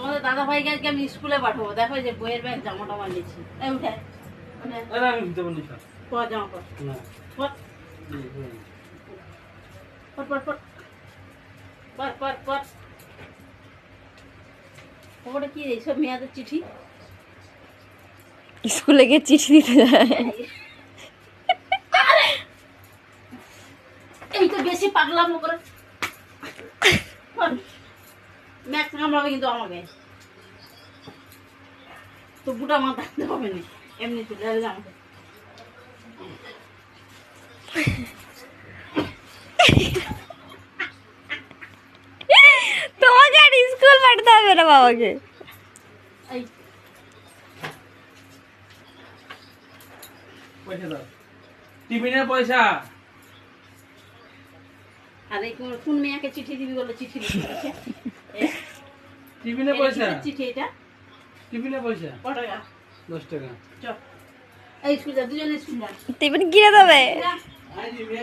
তোমাদের দাদা ভাইকে আজকে আমি স্কুলে পাঠাবো, দেখো যে বইয়ের ব্যাগ জামা টামা নিয়েছি। এই উঠে আমি দিতে বলি স্যার পর জামা পর না পর পর পর পর পর পর পর ওটা কি এইসব মেয়াদের চিঠি? স্কুলে গিয়ে চিঠি দিতে যায়। এই তো বেশি পাগলামো করে ম্যাক্স কামড়াবে কিন্তু আমাকে তো বুটা মাথা দিতে হবে না, এমনি চলে যাবে আমাকে। তোমাকে আর স্কুল পাঠাতে হবে না বাবাকে। এই পয়সা দাও টিফিনের পয়সা আরে কোন মেয়েকে চিঠি দিবি বলে চিঠি দিবি? টিফিনের পয়সা চিঠি এটা টিফিনের পয়সা কত টাকা? 10 টাকা চল এই স্কুল যা, দুজনে স্কুল যা। টিফিন কিনে দেবে। যা। আই দিবি